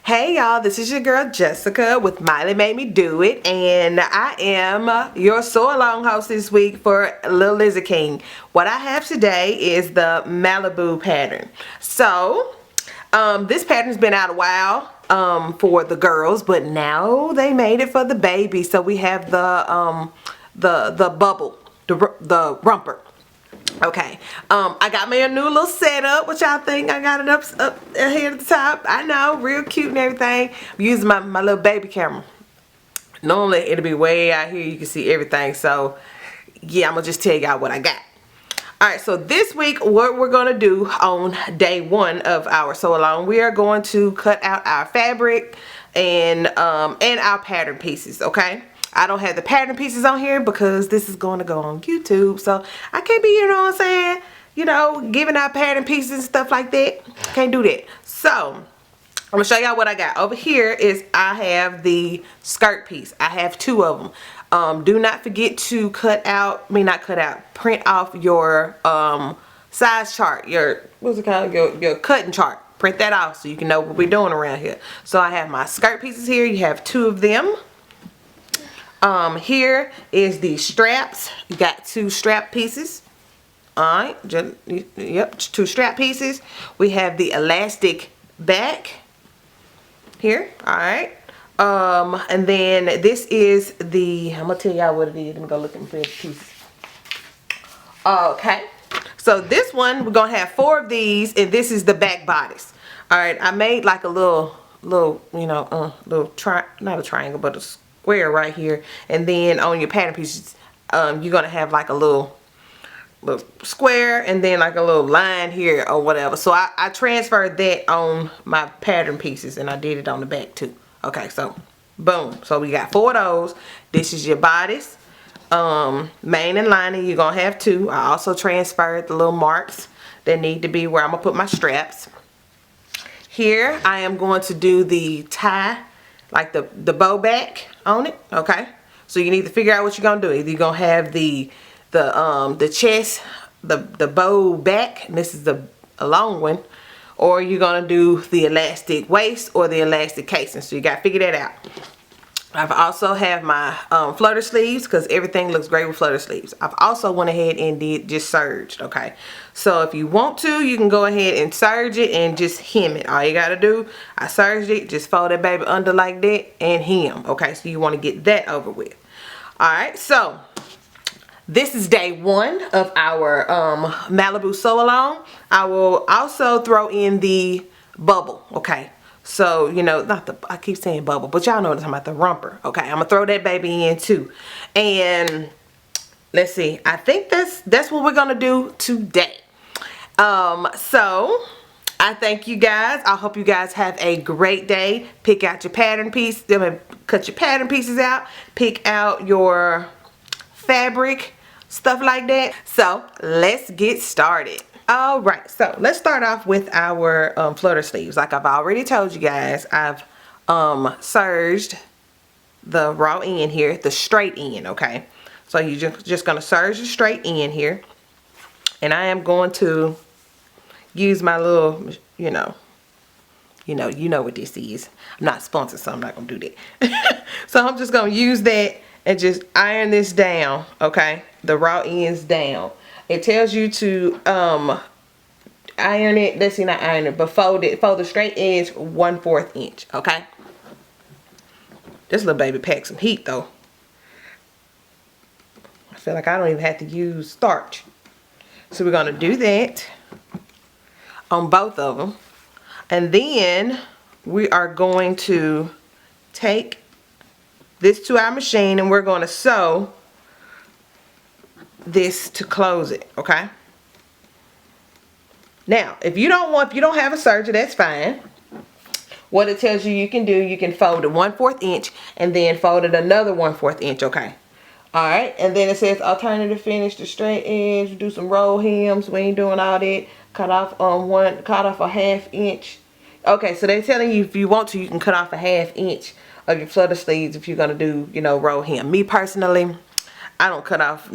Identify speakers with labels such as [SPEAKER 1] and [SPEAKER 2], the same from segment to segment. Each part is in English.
[SPEAKER 1] Hey y'all, this is your girl Jessica with Miley Made Me Do It, and I am your sew along host this week for Little Lizzie King. What I have today is the Malibu pattern. So this pattern's been out a while for the girls, but now they made it for the baby. So we have the bubble, the romper. Okay, I got me a new little setup. What y'all think? I got it up here at the top. I know, real cute and everything. I'm using my little baby camera. Normally it'll be way out here, you can see everything. So yeah, I'm gonna just tell y'all what I got. Alright, so this week what we're gonna do on day one of our sew along, we are going to cut out our fabric and our pattern pieces. Okay, I don't have the pattern pieces on here because this is going to go on YouTube, so I can't be, you know what I'm saying, you know, giving out pattern pieces and stuff like that. Can't do that. So I'm gonna show y'all what I got. Over here is I have the skirt piece. I have two of them. Do not forget to print off your size chart, your, what's it called, your cutting chart. Print that off so you can know what we're doing around here. So I have my skirt pieces here. You have two of them. Here is the straps. You got two strap pieces. Alright, yep, two strap pieces. We have the elastic back here. Alright. And then this is the, I'm gonna tell y'all what it is. Let me go look at the pieces. Okay. So this one, we're gonna have four of these, and this is the back bodice. Alright, I made like a little, you know, not a triangle, but a square right here, and then on your pattern pieces you're gonna have like a little square and then like a little line here or whatever. So I transferred that on my pattern pieces, and I did it on the back too. Okay, so boom, so we got four of those. This is your bodice, main and lining. You're gonna have two. I also transferred the little marks that need to be where I'm gonna put my straps. Here I am going to do the tie, like the bow back on it. Okay, so you need to figure out what you're gonna do. Either you're gonna have the chest, the bow back, and this is a long one, or you're gonna do the elastic waist or the elastic casing. So you gotta figure that out. I've also have my flutter sleeves, because everything looks great with flutter sleeves. I've also went ahead and did just serged. Okay, so if you want to, you can go ahead and serge it and just hem it. All you gotta do, I serged it, just fold that baby under like that and hem. Okay, so you want to get that over with. Alright, so this is day one of our Malibu sew along. I will also throw in the bubble. Okay, so you know, I keep saying bubble, but y'all know what I'm talking about, the romper. Okay, I'm gonna throw that baby in too. And let's see, I think that's what we're gonna do today. So I thank you guys. I hope you guys have a great day. Pick out your pattern piece. Cut your pattern pieces out. Pick out your fabric, stuff like that. So let's get started. Alright, so let's start off with our flutter sleeves. Like I've already told you guys, I've serged the raw end here, the straight end. Okay, so you're just gonna serge the straight end here, and I am going to use my little, you know what this is. I'm not sponsored, so I'm not gonna do that. So I'm just gonna use that and just iron this down. Okay, the raw ends down. It tells you to iron it. Let's see, not iron it, but fold the straight edge 1/4 inch. Okay, this little baby packs some heat though. I feel like I don't even have to use starch. So we're gonna do that on both of them, and then we are going to take this to our machine, and we're going to sew this to close it. Okay, now if you don't have a serger, that's fine. What it tells you can do, you can fold it 1/4 inch and then fold it another 1/4 inch. Okay, all right, and then it says alternative finish, the straight edge, do some roll hems. We ain't doing all that. Cut off a 1/2 inch. Okay, so they're telling you if you want to, you can cut off a 1/2 inch of your flutter sleeves if you're gonna do, you know, roll hem. Me personally, I don't cut off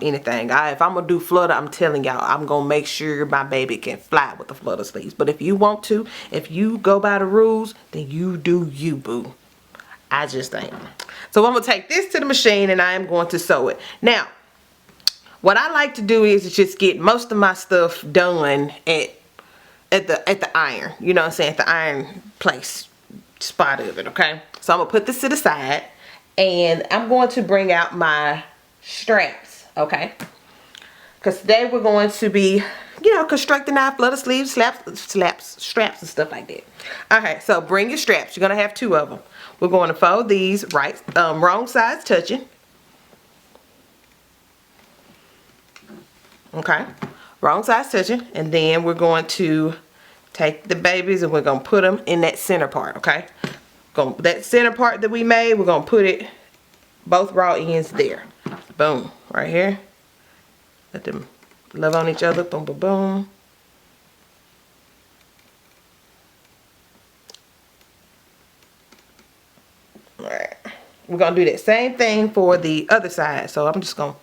[SPEAKER 1] anything. If I'm gonna do flutter, I'm telling y'all, I'm gonna make sure my baby can fly with the flutter sleeves. But if you want to, if you go by the rules, then you do you, boo. I just ain't. So I'm gonna take this to the machine and I am going to sew it. Now, what I like to do is just get most of my stuff done at the iron. You know what I'm saying? At the iron place spot of it, okay? So I'm gonna put this to the side and I'm going to bring out my straps, okay? Because today we're going to be, you know, constructing our flutter sleeves, straps and stuff like that. Okay, so bring your straps. You're gonna have 2 of them. We're going to fold these wrong sides touching. Okay, wrong sides touching, and then we're going to take the babies and we're gonna put them in that center part. Okay, that center part that we made, we're gonna put it both raw ends there. Boom, right here. Let them love on each other. Boom, boom, boom. All right, we're gonna do that same thing for the other side. So I'm just gonna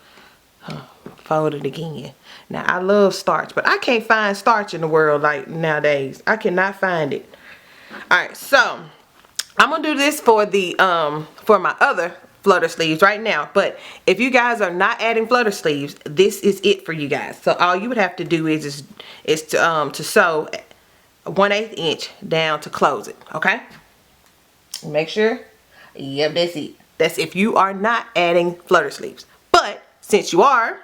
[SPEAKER 1] fold it again. Now I love starch, but I can't find starch in the world like nowadays. I cannot find it. All right, so I'm gonna do this for the for my other flutter sleeves right now. But if you guys are not adding flutter sleeves, this is it for you guys. So all you would have to do is to sew 1/8 inch down to close it. Okay. Make sure. Yep, that's it. That's if you are not adding flutter sleeves. But since you are,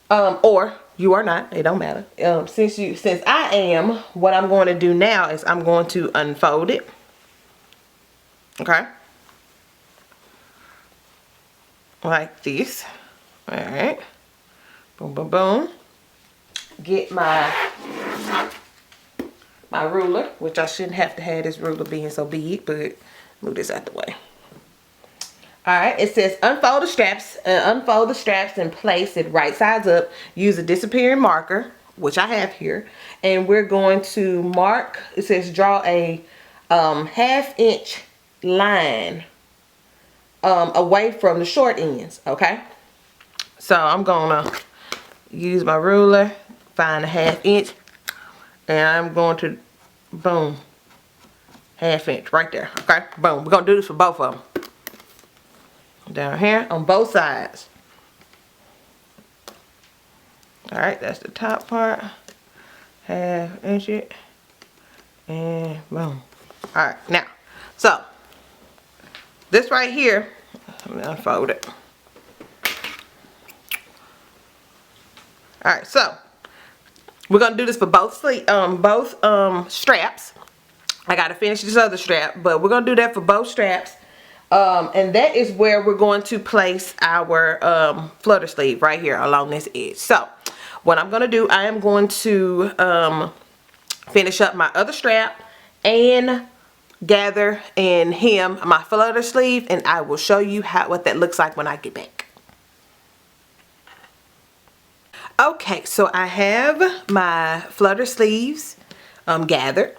[SPEAKER 1] or you are not, it don't matter. Since I am, what I'm going to do now is I'm going to unfold it. Okay, like this. All right, boom, boom, boom. Get my ruler, which I shouldn't have to have this ruler being so big, but move this out the way. All right, it says unfold the straps and place it right sides up. Use a disappearing marker, which I have here, and we're going to mark. It says draw a 1/2 inch line away from the short ends. Okay, so I'm gonna use my ruler, find a 1/2 inch, and I'm going to boom, 1/2 inch right there. Okay, boom. We're gonna do this for both of them. Down here on both sides. All right, that's the top part. 1/2 inch it, and boom. All right, now, so this right here, let me unfold it. All right, so we're gonna do this for both straps. I gotta finish this other strap, but we're gonna do that for both straps. And that is where we're going to place our flutter sleeve right here along this edge. So what I'm going to do, I am going to finish up my other strap and gather and hem my flutter sleeve, and I will show you what that looks like when I get back. Okay, so I have my flutter sleeves gathered.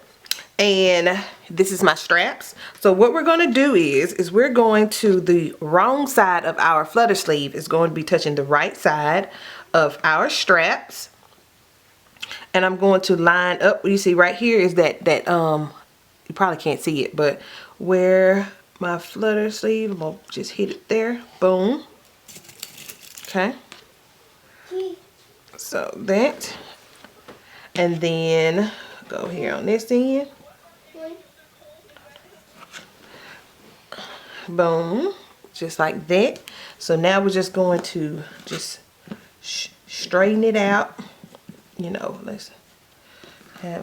[SPEAKER 1] And this is my straps. So what we're going to do is we're going to, the wrong side of our flutter sleeve is going to be touching the right side of our straps. And I'm going to line up, what you see right here is that you probably can't see it, but where my flutter sleeve, I'm going to just hit it there. Boom. Okay. So that. And then go here on this end. Boom, just like that. So now we're just going to just straighten it out. You know, let's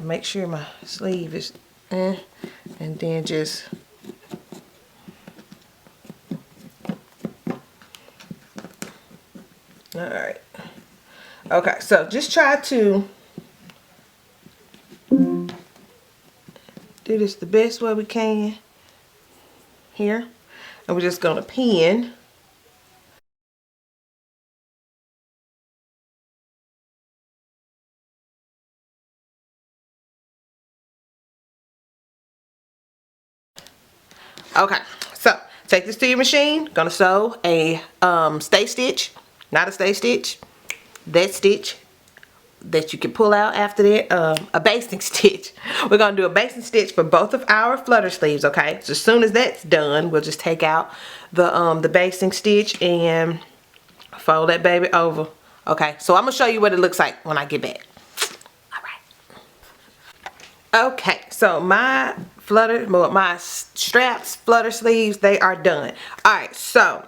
[SPEAKER 1] make sure my sleeve is and then just all right. Okay, so just try to do this the best way we can here. And we're just going to pin. Okay, so take this to your machine. Gonna sew a stay stitch, not a stay stitch, that stitch that you can pull out after that, a basting stitch. We're gonna do a basting stitch for both of our flutter sleeves, okay? So as soon as that's done, we'll just take out the basting stitch and fold that baby over. Okay, so I'm gonna show you what it looks like when I get back. Okay, so my straps, flutter sleeves, they are done. Alright, so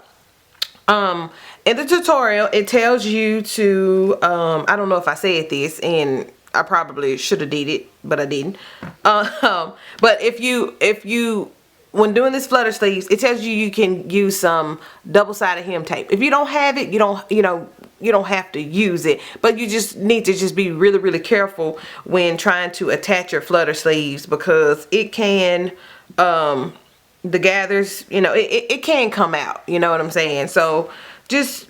[SPEAKER 1] in the tutorial it tells you to I don't know if I said this, and I probably should have did it, but I didn't. But if you when doing this flutter sleeves, it tells you you can use some double-sided hem tape. If you don't have it, you don't have to use it, but you just need to just be really careful when trying to attach your flutter sleeves, because it can the gathers, it can come out, you know what I'm saying? So just,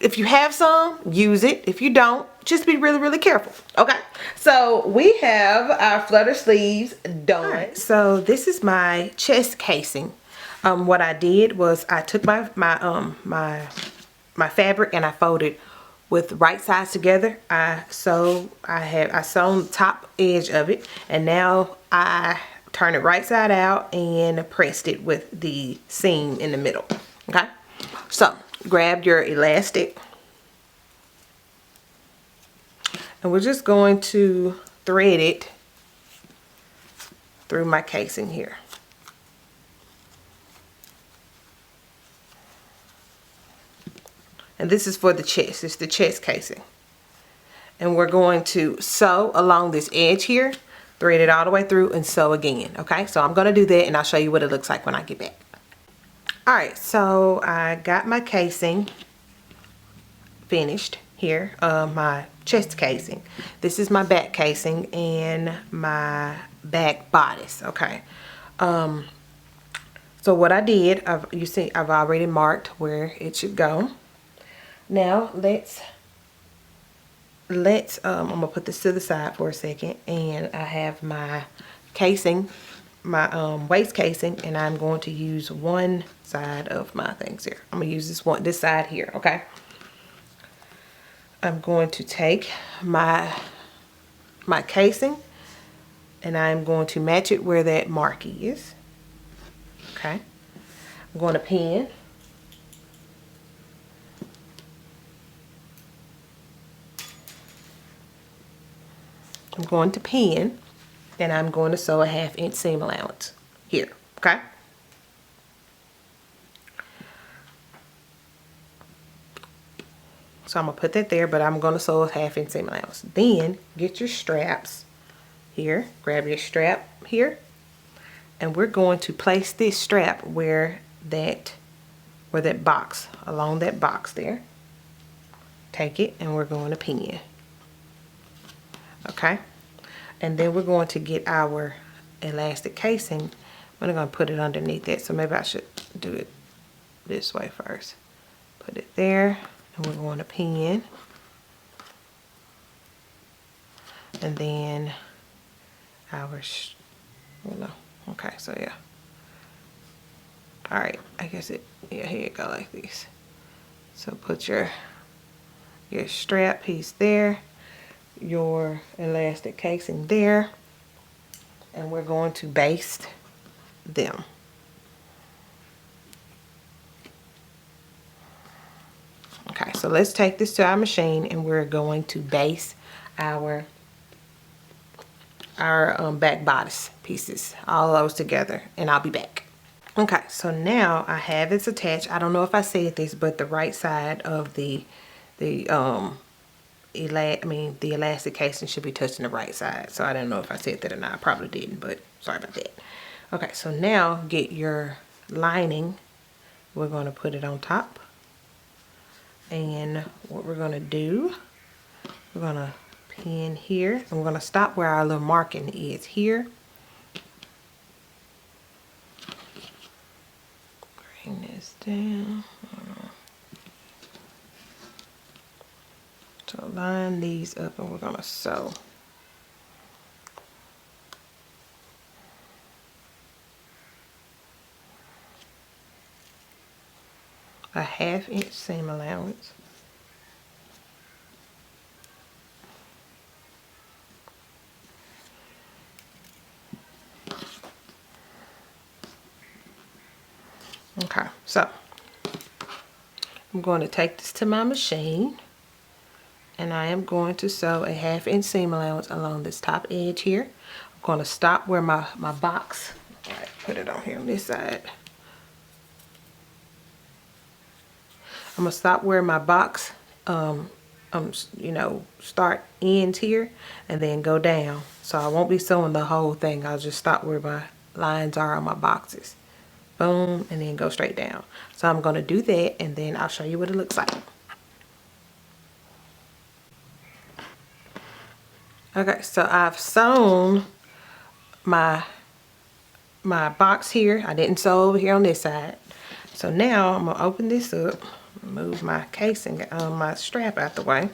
[SPEAKER 1] if you have some, use it. If you don't, just be really careful. Okay, so we have our flutter sleeves done. Right, so this is my chest casing. What I did was I took my fabric and I folded with right sides together. I sewn the top edge of it, and now I turn it right side out and pressed it with the seam in the middle. Okay, so grab your elastic, and we're just going to thread it through my casing here. And this is for the chest. It's the chest casing. And we're going to sew along this edge here, thread it all the way through, and sew again. Okay, so I'm going to do that, and I'll show you what it looks like when I get back. Alright, so I got my casing finished here, my chest casing. This is my back casing and my back bodice. Okay, so what I did, you see I've already marked where it should go. Now let's I'm gonna put this to the side for a second, and I have my casing, my waist casing, and I'm going to use one side of my things here. I'm gonna use this side here. Okay, I'm going to take my casing, and I'm going to match it where that mark is. Okay, I'm going to pin. I'm going to pin, and I'm going to sew a 1/2 inch seam allowance here. Okay, so I'm gonna put that there, but I'm gonna sew a 1/2 inch seam allowance. Then get your straps here, grab your strap here, and we're going to place this strap where that box, along that box there. Take it, and we're going to pin. Okay, and then we're going to get our elastic casing. We're going to put it underneath it, so maybe I should do it this way first. Put it there, and we're going to pin, and then our okay, so yeah. All right, I guess here you go, like this. So put your strap piece there, your elastic casing there, and we're going to baste them. Okay, so let's take this to our machine, and we're going to baste our back bodice pieces, all those together, and I'll be back. Okay, so now I have this attached. I don't know if I said this, but the right side of the elastic casing should be touching the right side. So I don't know if I said that or not. I probably didn't, but sorry about that. Okay, so now get your lining. We're going to put it on top. And what we're going to do, we're going to pin here, and we're going to stop where our little marking is here. Bring this down. So line these up, and we're going to sew. a 1/2 inch seam allowance. Okay, so I'm going to take this to my machine, and I am going to sew a 1/2 inch seam allowance along this top edge here. I'm going to stop where my box, all right, put it on here on this side. I'm going to stop where my box, you know, start ends here, and then go down. So I won't be sewing the whole thing. I'll just stop where my lines are on my boxes. Boom, and then go straight down. So I'm going to do that, and then I'll show you what it looks like. Okay, so I've sewn my box here. I didn't sew over here on this side. So now I'm gonna open this up, move my casing, my strap out the way,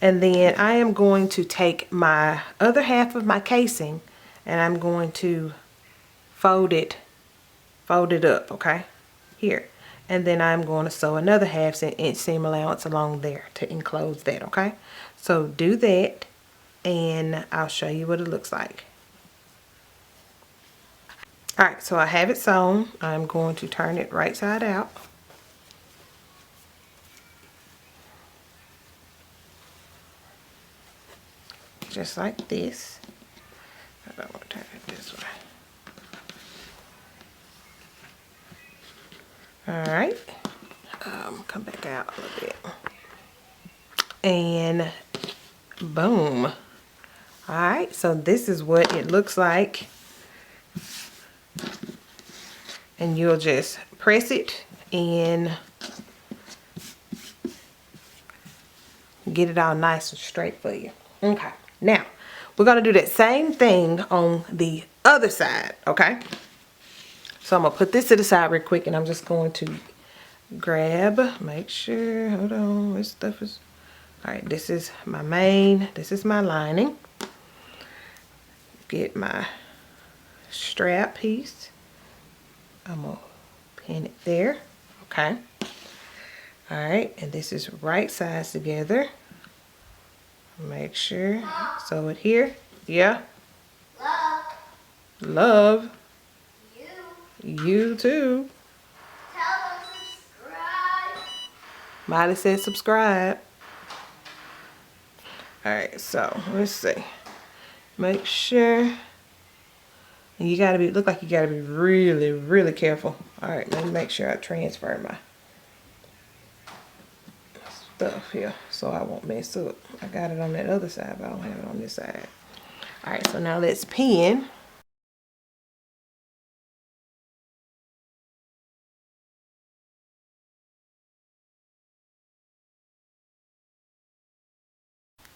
[SPEAKER 1] and then I am going to take my other half of my casing, and I'm going to fold it up, okay, here, and then I'm going to sew another 1/2 inch seam allowance along there to enclose that. Okay, so do that, and I'll show you what it looks like. Alright, so I have it sewn. I'm going to turn it right side out. Just like this. I don't want to turn it this way. Alright. Come back out a little bit. And boom. Alright, so this is what it looks like. And you'll just press it and get it all nice and straight for you. Okay, now we're going to do that same thing on the other side. Okay, so I'm going to put this to the side real quick, and I'm just going to grab, make sure, hold on, this stuff is, all right, this is my main, this is my lining. Get my strap piece. I'm going to pin it there. Okay. All right, and this is right sides together. Make sure, sew it here. Yeah. Love. You too.
[SPEAKER 2] Tell them subscribe.
[SPEAKER 1] Miley said subscribe. All right, so let's see. Make sure. And you gotta be, look like you gotta be really, really careful. All right, let me make sure I transfer my stuff here so I won't mess up. I got it on that other side, but I don't have it on this side. All right, so now let's pin.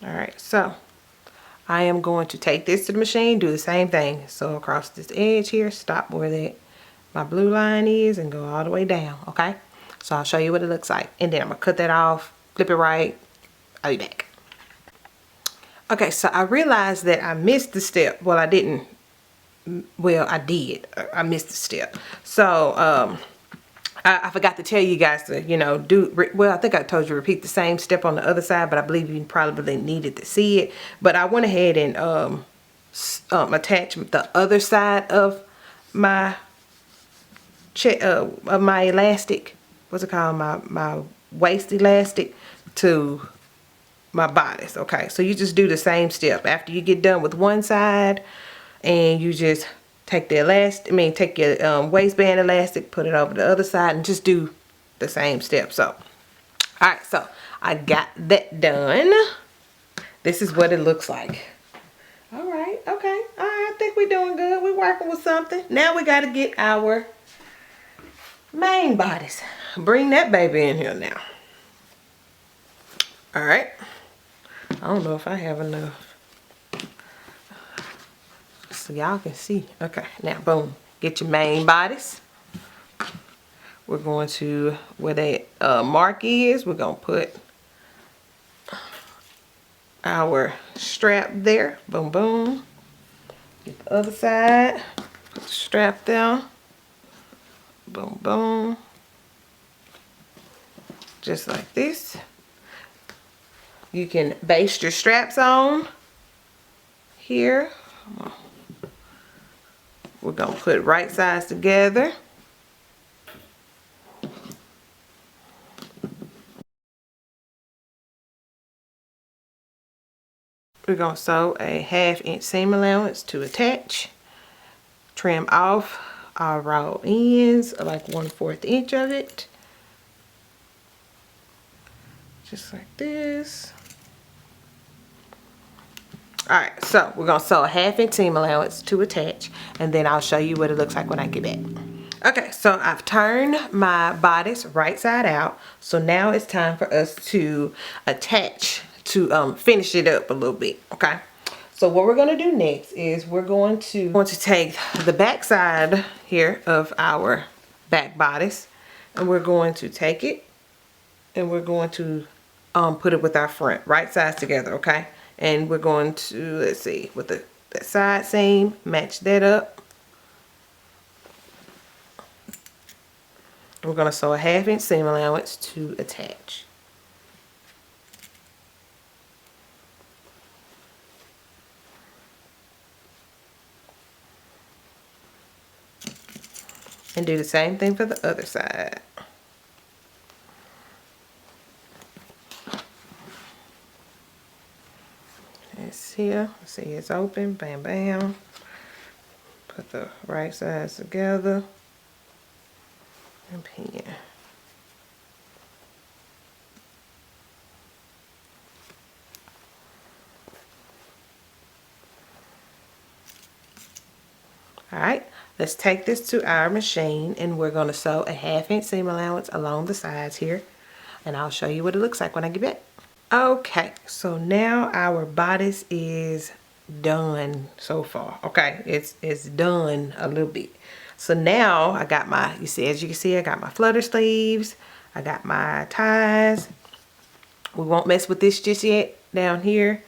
[SPEAKER 1] All right, so I am going to take this to the machine, do the same thing. So across this edge here, stop where my blue line is, and go all the way down. Okay, so I'll show you what it looks like, and then I'm gonna cut that off, flip it right. I'll be back. Okay, so I realized that I missed the step. Well, I didn't. Well, I did. I missed the step. So I forgot to tell you guys to, you know, well, I think I told you repeat the same step on the other side, but I believe you probably needed to see it. But I went ahead and attach the other side of my elastic, what's it called, my waist elastic, to my bodice. Okay, so you just do the same step after you get done with one side, and you just take the elastic, take your waistband elastic, put it over the other side, and just do the same step. So, all right, so I got that done. This is what it looks like. All right, okay, all right, I think we're doing good. We're working with something. Now we got to get our main bodice. Bring that baby in here now. All right. I don't know if I have enough. So y'all can see. Okay, now boom, get your main bodice. We're going to, where that mark is, we're going to put our strap there. Boom, boom. Get the other side, put the strap down. Boom, boom. just like this. You can baste your straps on here. We're gonna put right sides together. We're gonna sew a 1/2 inch seam allowance to attach. Trim off our raw ends, like 1/4 inch of it. Just like this. Alright, so we're gonna sew a 1/2 inch seam allowance to attach, and then I'll show you what it looks like when I get back. Okay, so I've turned my bodice right side out. So now it's time for us to attach, to finish it up a little bit. Okay, so what we're going to do next is we're going to take the back side here of our back bodice, and we're going to take it and we're going to put it with our front, right sides together. Okay, and we're going to, let's see, with that side seam, match that up. We're going to sew a 1/2 inch seam allowance to attach. And do the same thing for the other side. It's here. See, it's open. Bam, bam. Put the right sides together. And pin. Alright, let's take this to our machine, and we're going to sew a 1/2 inch seam allowance along the sides here, and I'll show you what it looks like when I get back. Okay, so now our bodice is done so far. Okay, it's done a little bit. So now I got my, as you can see, I got my flutter sleeves, I got my ties. We won't mess with this just yet down here.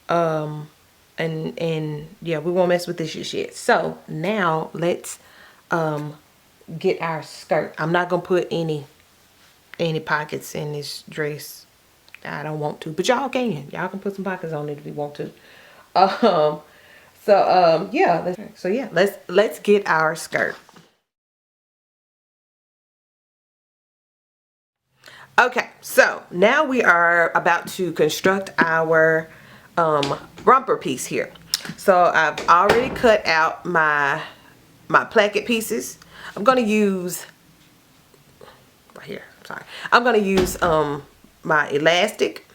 [SPEAKER 1] And yeah, we won't mess with this just yet. So now let's get our skirt. I'm not gonna put any pockets in this dress. I don't want to, but y'all can. Y'all can put some pockets on it if you want to. Yeah, let's get our skirt. Okay, so now we are about to construct our romper piece here. So I've already cut out my placket pieces. I'm gonna use right here. Sorry, I'm gonna use my elastic.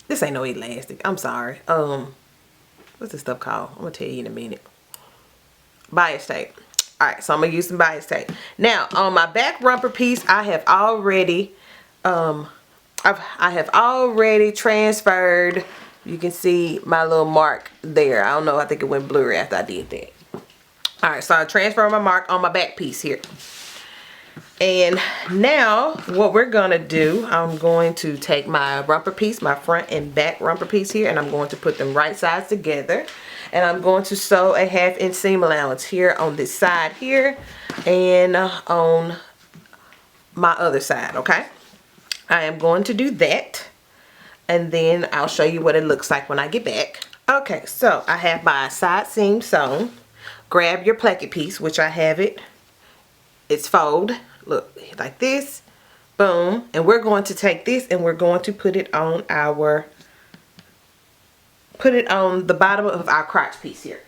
[SPEAKER 1] This ain't no elastic. I'm sorry. What's this stuff called? I'm gonna tell you in a minute. Bias tape. All right, so I'm gonna use some bias tape. Now on my back romper piece, I have already I have already transferred. You can see my little mark there. I don't know, I think it went blurry after I did that. All right, so I transferred my mark on my back piece here. And now what we're gonna do, I'm going to take my romper piece, my front and back romper piece here, and I'm going to put them right sides together. And I'm going to sew a 1/2 inch seam allowance here on this side here and on my other side, okay? I am going to do that, and then I'll show you what it looks like when I get back. Okay, so I have my side seam sewn. Grab your placket piece, which I have it. It's fold, look, like this. Boom. And we're going to take this and we're going to put it on the bottom of our crotch piece here.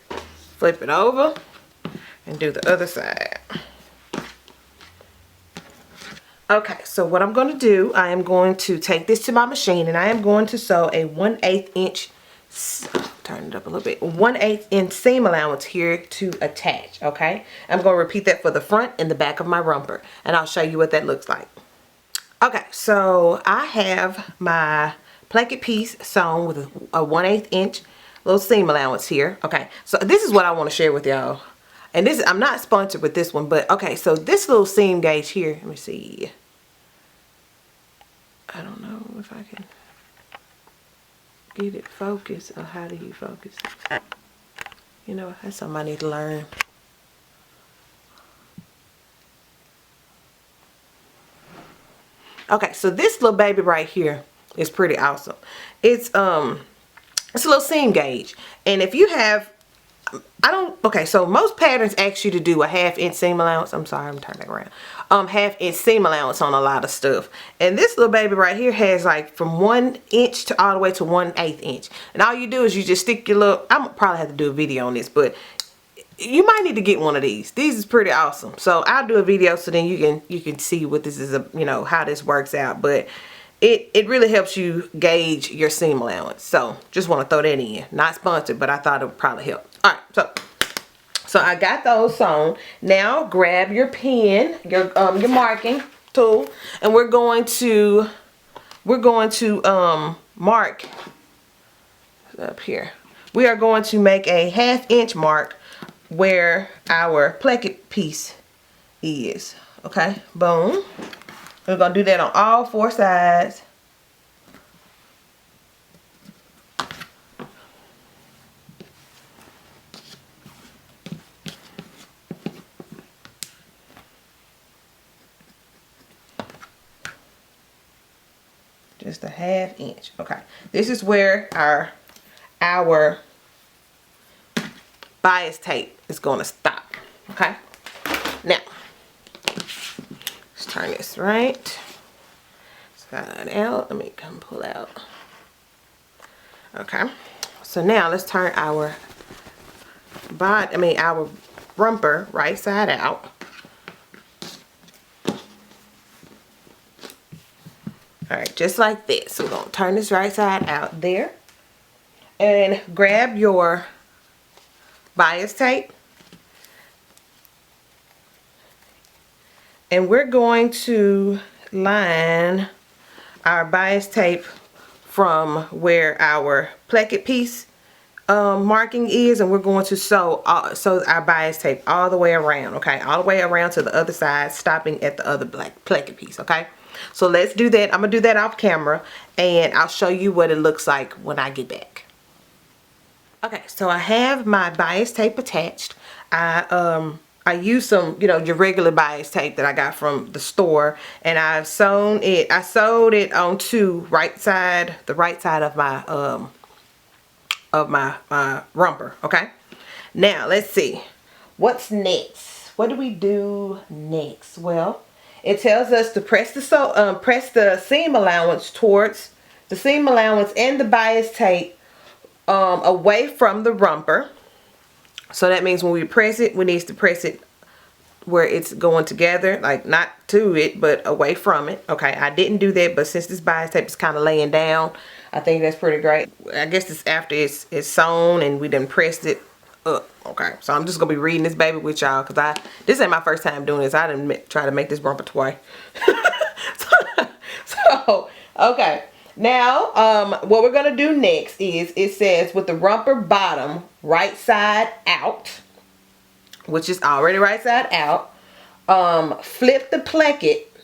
[SPEAKER 1] Flip it over and do the other side. Okay, so what I'm going to do, I am going to take this to my machine, and I am going to sew a 1/8 inch, turn it up a little bit, 1/8 inch seam allowance here to attach, okay? I'm going to repeat that for the front and the back of my romper, and I'll show you what that looks like. Okay, so I have my placket piece sewn with a 1/8 inch little seam allowance here. Okay, so this is what I want to share with y'all. And this, I'm not sponsored with this one, but okay, so this little seam gauge here, let me see. I don't know if I can get it focused, or how do you focus? You know, that's something I need to learn. Okay, so this little baby right here is pretty awesome. It's a little seam gauge, and if you have, okay, so most patterns ask you to do a 1/2 inch seam allowance. I'm sorry, I'm turning that around. 1/2 inch seam allowance on a lot of stuff. And this little baby right here has like from 1 inch to all the way to 1/8 inch. And all you do is you just stick your little, I'm probably have to do a video on this, but you might need to get one of these. These is pretty awesome. So I'll do a video so then you can see what this is, you know, how this works out. But it really helps you gauge your seam allowance. So just want to throw that in. Not sponsored, but I thought it would probably help. All right, so I got those sewn. Now grab your pen, your marking tool, and we're going to mark up here. We are going to make a 1/2 inch mark where our placket piece is. Okay, boom. We're gonna do that on all 4 sides. Just a 1/2 inch. Okay, this is where our bias tape is going to stop. Okay, now let's turn this right side out. Let me come pull out. Okay, so now let's turn our our romper right side out. Alright, just like this. So we're going to turn this right side out there. And grab your bias tape. And we're going to line our bias tape from where our placket piece marking is, and we're going to sew our bias tape all the way around. Okay, all the way around to the other side, stopping at the other black placket piece. Okay, so let's do that. I'm gonna do that off camera, and I'll show you what it looks like when I get back. Okay, so I have my bias tape attached. I used some, you know, your regular bias tape that I got from the store, and I've sewn it. I sewed it onto the right side of my romper. Okay, now let's see what's next. What do we do next? Well, it tells us to press the seam allowance towards the seam allowance and the bias tape away from the romper. So that means when we press it, we need to press it where it's going together, like not to it, but away from it. Okay, I didn't do that, but since this bias tape is kind of laying down, I think that's pretty great. I guess it's after it's sewn and we done pressed it up. Okay, so I'm just gonna be reading this baby with y'all because this ain't my first time doing this. I didn't try to make this romper twice. so okay. Now, what we're going to do next is, it says with the romper bottom right side out, which is already right side out, flip the placket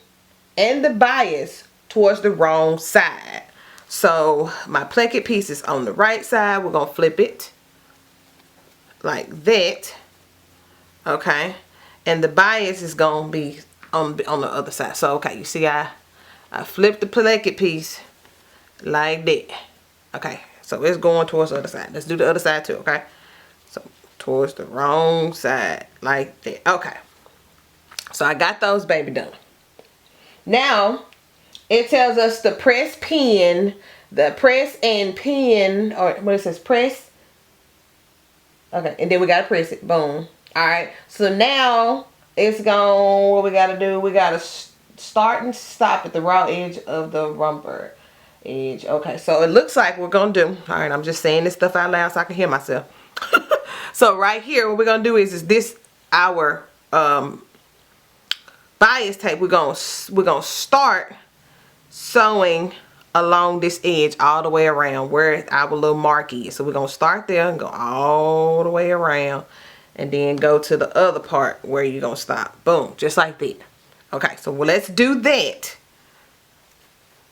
[SPEAKER 1] and the bias towards the wrong side. So my placket piece is on the right side. We're going to flip it like that. Okay. And the bias is going to be on the other side. So, okay, you see I flipped the placket piece like that. Okay, so it's going towards the other side. Let's do the other side too. Okay, so towards the wrong side like that. Okay, so I got those baby done. Now it tells us to press pin, the press and pin, or what it says, press. Okay, and then we gotta press it. Boom. All right, so now it's gone. What we gotta do, we gotta start and stop at the raw edge of the romper edge. Okay, so it looks like we're gonna do, all right, I'm just saying this stuff out loud so I can hear myself. So right here, what we're gonna do is this our bias tape. We're gonna start sewing along this edge all the way around where our little mark is. So we're gonna start there and go all the way around, and then go to the other part where you're gonna stop. Boom, just like that. Okay, so let's do that.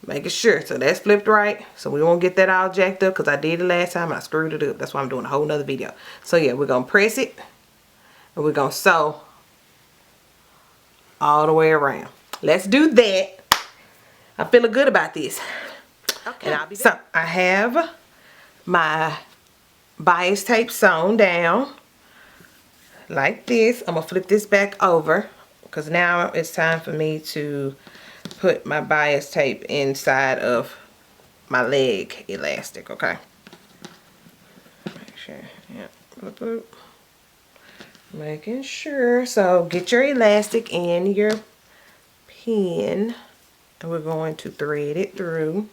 [SPEAKER 1] Making sure. So that's flipped right. So we won't get that all jacked up because I did it last time and I screwed it up. That's why I'm doing a whole nother video. So yeah, we're going to press it and we're going to sew all the way around. Let's do that. I'm feeling good about this.
[SPEAKER 2] Okay.
[SPEAKER 1] So I have my bias tape sewn down like this. I'm gonna flip this back over because now it's time for me to put my bias tape inside of my leg elastic. Okay, make sure, yeah, boop, boop. Making sure. So get your elastic and your pin, and we're going to thread it through.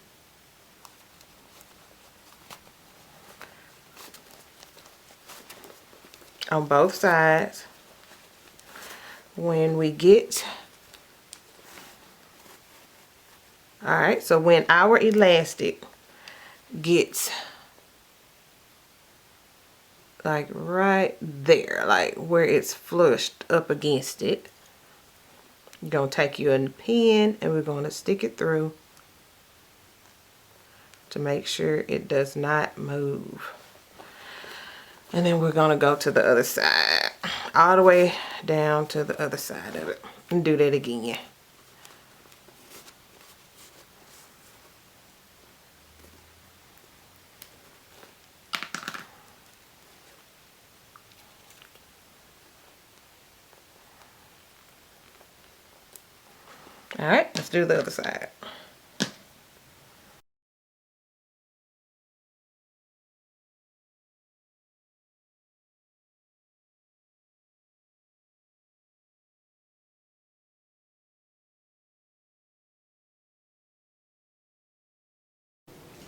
[SPEAKER 1] On both sides. When we get, alright, so when our elastic gets like right there, like where it's flushed up against it, you're going to take your pin and we're going to stick it through to make sure it does not move. And then we're going to go to the other side, all the way down to the other side of it, and do that again. Alright, let's do the other side.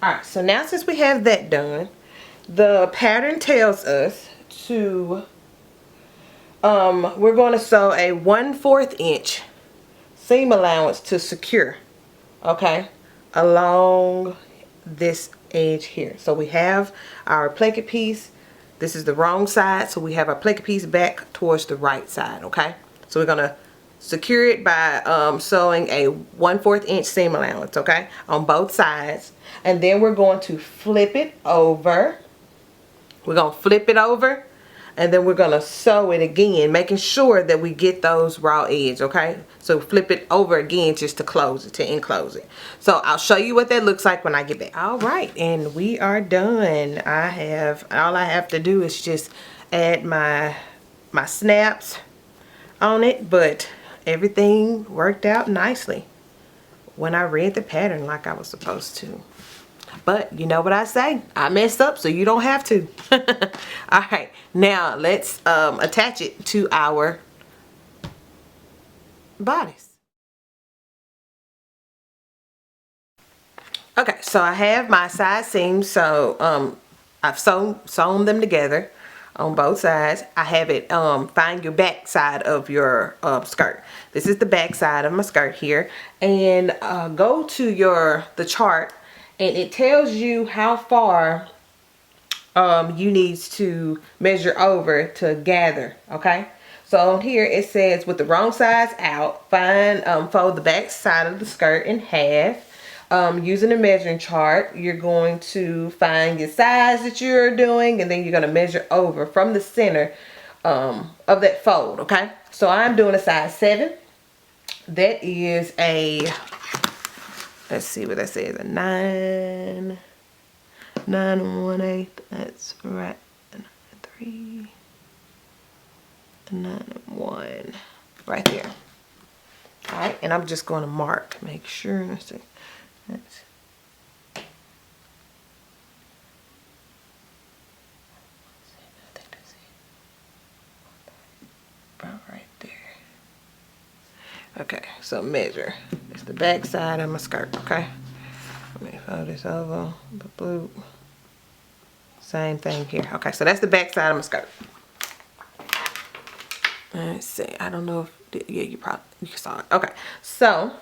[SPEAKER 1] Alright, so now since we have that done, the pattern tells us to, we're going to sew a 1/4 inch seam allowance to secure, okay, along this edge here. So we have our placket piece. This is the wrong side, so we have our placket piece back towards the right side, okay? So we're going to secure it by sewing a 1/4 inch seam allowance, okay, on both sides. And then we're going to flip it over. We're going to flip it over, and then we're going to sew it again, making sure that we get those raw edges, okay? So flip it over again just to close it, to enclose it. So I'll show you what that looks like when I get back. All right, and we are done. All I have to do is just add my snaps on it, but everything worked out nicely when I read the pattern like I was supposed to. But you know what I say, I messed up so you don't have to. All right, now let's attach it to our bodice. Okay, so I have my side seams, so I've sewn them together on both sides. I have it find your back side of your skirt. This is the back side of my skirt here, and go to the chart, and it tells you how far you need to measure over to gather, okay? So on here it says with the wrong sides out, fold the back side of the skirt in half. Using a measuring chart, you're going to find your size that you're doing, and then you're going to measure over from the center of that fold, okay? So I'm doing a size 7. That is a, let's see what that says, a 9 1/8. That's right. 3 9 1 right there. All right, and I'm just going to mark, make sure. Let's see. That's, I think that's it. About right there. Okay, so measure. It's the back side of my skirt, okay? Let me fold this over, bloop. Same thing here. Okay, so that's the back side of my skirt. Let's see, I don't know if, yeah, you saw it. Okay, so,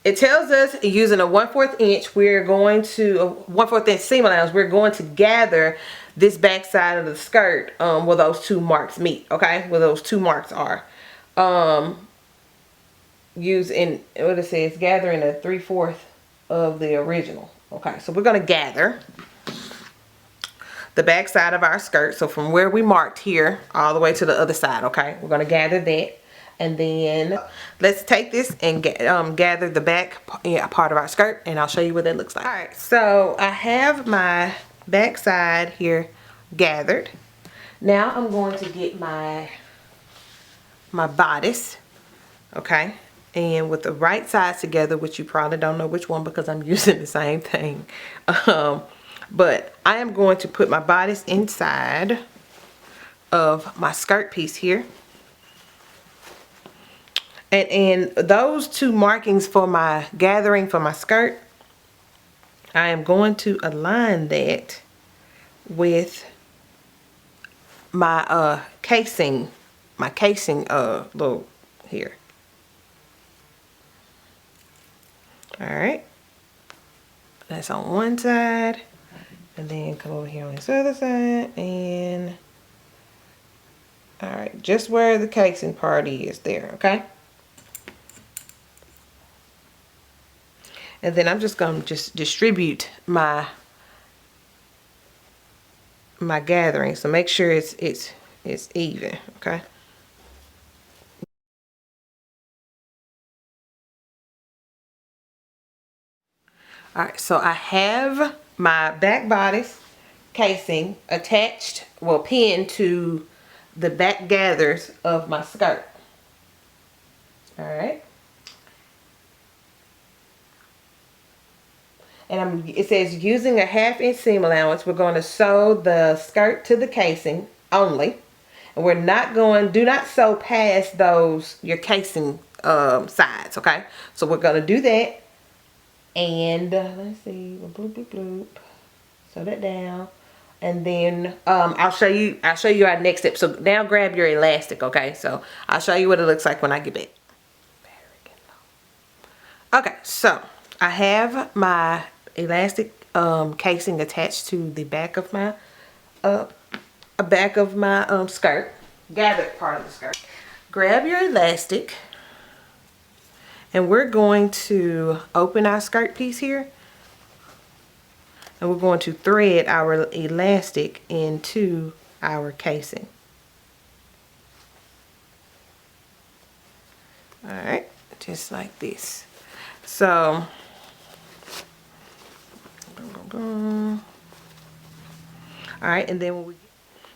[SPEAKER 1] it tells us using a 1/4 inch, we're going to, a 1/4 inch seam allowance, we're going to gather this back side of the skirt where those two marks meet, okay? Where those two marks are. Using, what it says, gathering a 3/4 of the original. Okay, so we're going to gather the back side of our skirt. So from where we marked here all the way to the other side, okay? We're going to gather that. And then let's take this and gather the back part of our skirt, and I'll show you what that looks like. All right, so I have my back side here gathered. Now I'm going to get my bodice, okay? And with the right sides together, which you probably don't know which one because I'm using the same thing. But I am going to put my bodice inside of my skirt piece here. And those two markings for my gathering for my skirt, I am going to align that with my casing little here. All right, that's on one side, and then come over here on this other side, and all right, just where the casing part is there, okay? And then I'm just gonna distribute my gathering, so make sure it's even, okay? All right, so I have my back bodice casing attached, well, pinned to the back gathers of my skirt. All right. And it says using a 1/2 inch seam allowance, we're going to sew the skirt to the casing only. And we're not going, do not sew past your casing sides, okay? So we're going to do that. And let's see, bloop, bloop, bloop. Sew that down. And then I'll show you our next step. So now grab your elastic, okay? So I'll show you what it looks like when I get back. Okay, so I have my elastic casing attached to the back of my skirt, gathered part of the skirt. Grab your elastic, and we're going to open our skirt piece here, and we're going to thread our elastic into our casing. All right, just like this. So all right, and then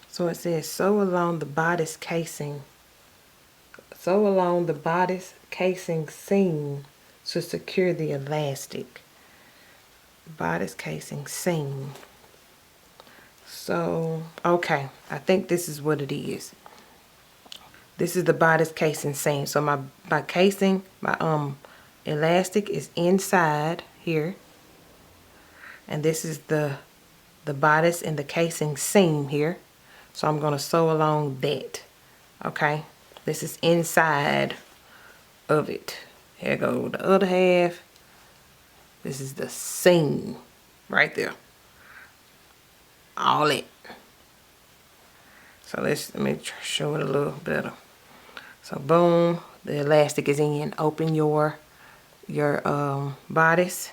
[SPEAKER 1] so it says sew along the bodice casing. Sew along the bodice casing seam to secure the elastic. Bodice casing seam. So, okay, I think this is what it is. This is the bodice casing seam. So my casing, my elastic is inside here. And this is the bodice and the casing seam here. So I'm going to sew along that. Okay, this is inside of it. Here go the other half. This is the seam right there. All it. So let me show it a little better. So boom, the elastic is in. Open your bodice.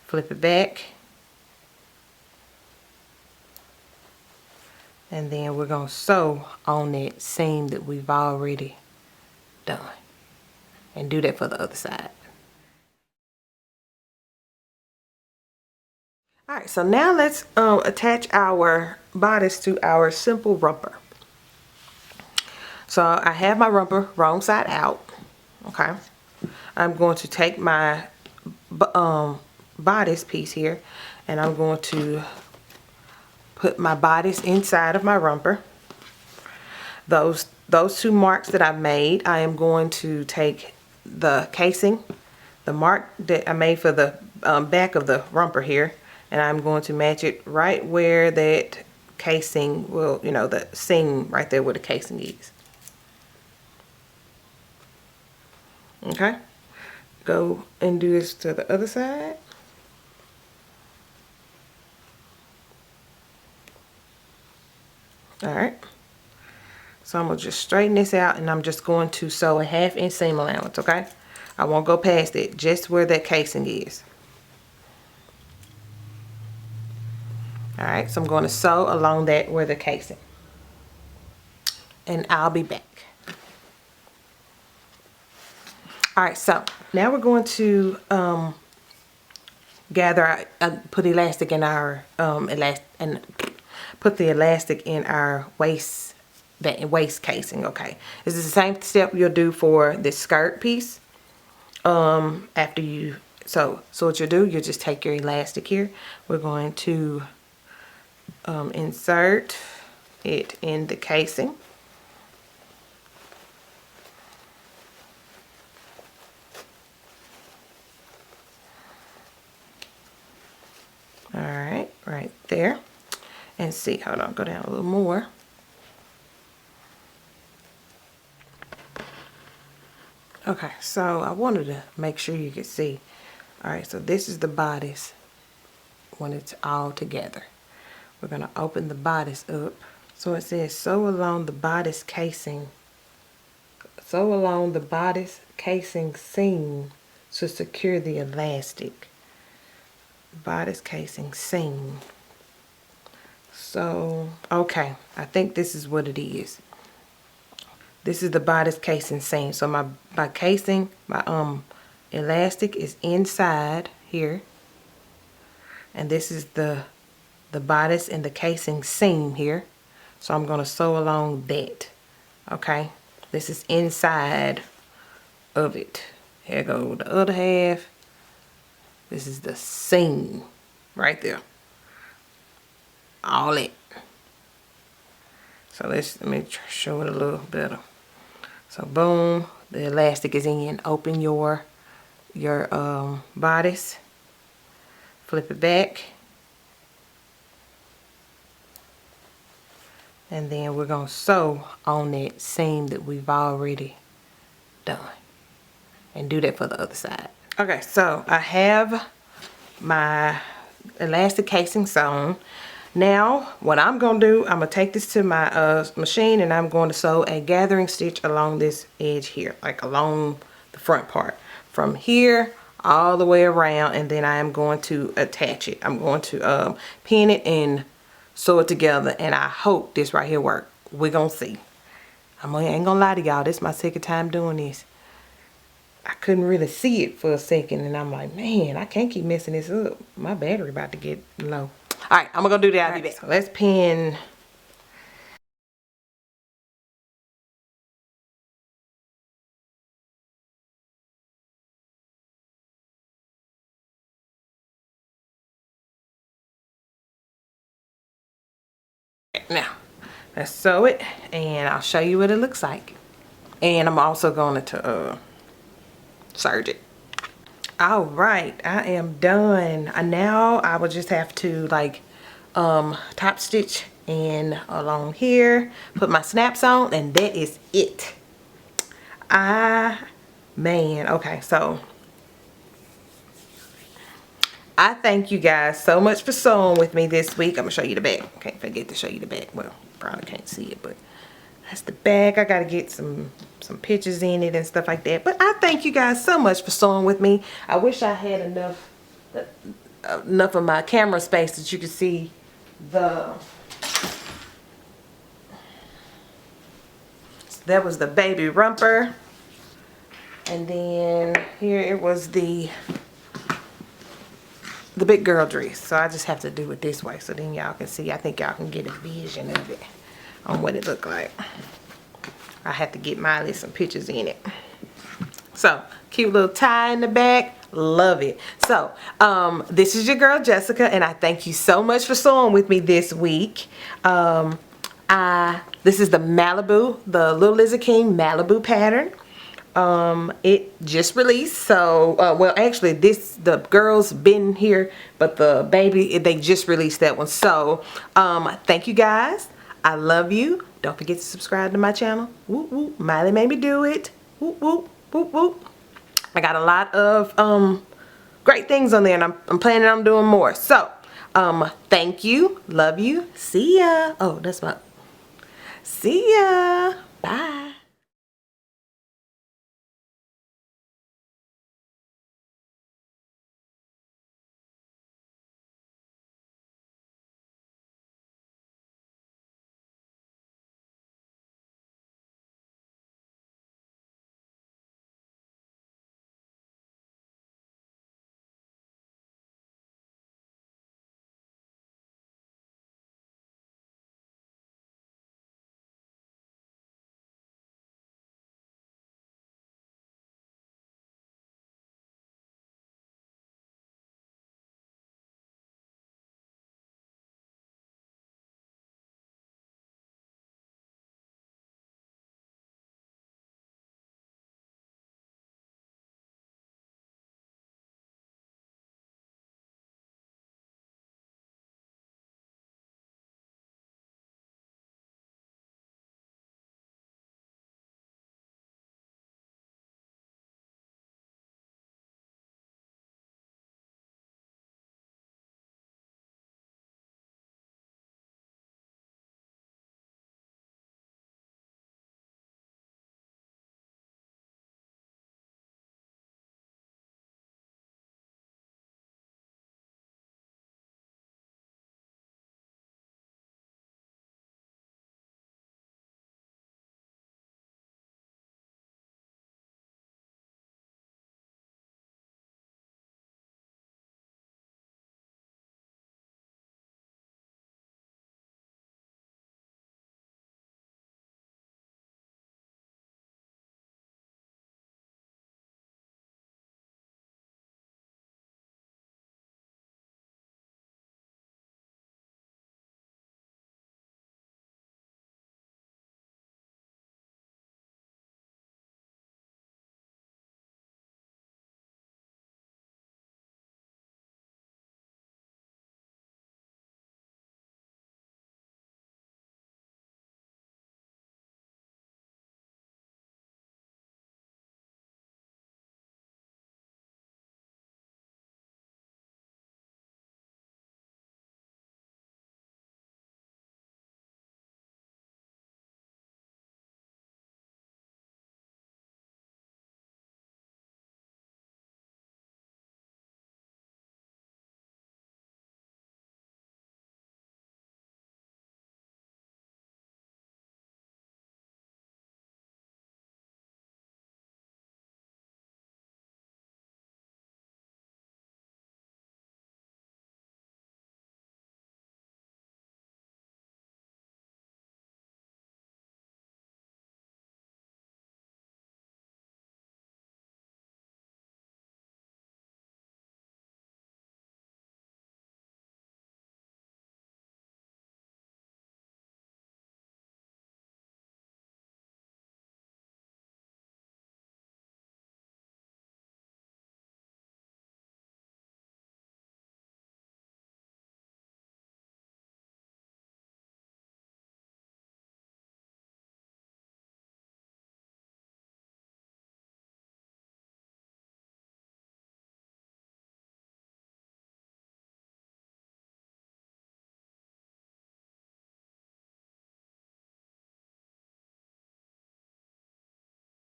[SPEAKER 1] Flip it back. And then we're going to sew on that seam that we've already done. And do that for the other side. Alright, so now let's attach our bodice to our simple romper. So I have my romper wrong side out. Okay. I'm going to take my bodice piece here, and I'm going to put my bodice inside of my romper. Those two marks that I made, I am going to take the casing, the mark that I made for the back of the romper here, and I'm going to match it right where that casing will, you know, the seam right there where the casing is. Okay, go and do this to the other side. All right, so I'm gonna just straighten this out, and I'm just going to sew a 1/2 inch seam allowance. Okay, I won't go past it, just where that casing is. All right, so I'm going to sew along that where the casing, and I'll be back. All right, so now we're going to gather put elastic in our put the elastic in our waist casing. Okay, this is the same step you'll do for this skirt piece. After you so what you'll do, you'll just take your elastic here. We're going to insert it in the casing. All right, right there. And see, hold on, go down a little more. Okay, so I wanted to make sure you could see. All right, so this is the bodice when it's all together. We're gonna open the bodice up. So it says sew along the bodice casing. Sew along the bodice casing seam to secure the elastic. Bodice casing seam. So, okay, I think this is what it is. This is the bodice casing seam. So my casing, my elastic is inside here. And this is the bodice and the casing seam here. So I'm going to sew along that. Okay, this is inside of it. Here go the other half. This is the seam right there. All it. So let me show it a little better. So boom, the elastic is in. Open your bodice. Flip it back. And then we're going to sew on that seam that we've already done. And do that for the other side. Okay, so I have my elastic casing sewn. Now, what I'm going to do, I'm going to take this to my machine and I'm going to sew a gathering stitch along this edge here, like along the front part. From here all the way around, and then I am going to attach it. I'm going to pin it and sew it together, and I hope this right here work. We're going to see. I ain't going to lie to y'all, this is my second time doing this. I couldn't really see it for a second, and I'm like, man, I can't keep messing this up. My battery about to get low. All right, I'm gonna do that. I'll be back. So let's pin. Now, let's sew it, and I'll show you what it looks like. And I'm also going to serge it. All right, I am done. Now I will just have to like top stitch and along here, put my snaps on, and that is it. Man, okay, so I thank you guys so much for sewing with me this week. I'm gonna show you the back. Can't forget to show you the back. Well, probably can't see it, but that's the back. I gotta get some pictures in it and stuff like that. But I thank you guys so much for sewing with me. I wish I had enough of my camera space that you could see the. So that was the baby romper, and then here it was the big girl dress. So I just have to do it this way so then y'all can see. I think y'all can get a vision of it on what it looked like. I have to get Miley some pictures in it. So cute little tie in the back. Love it. So this is your girl Jessica, and I thank you so much for sewing with me this week. This is the Malibu, the Little Lizard King Malibu pattern. It just released, so well actually the girls been here, but the baby, they just released that one. So thank you guys. I love you. Don't forget to subscribe to my channel. Whoop whoop. Miley made me do it. Whoop whoop whoop whoop. I got a lot of great things on there, and I'm planning on doing more. So thank you. Love you. See ya. Oh, that's my. See ya. Bye.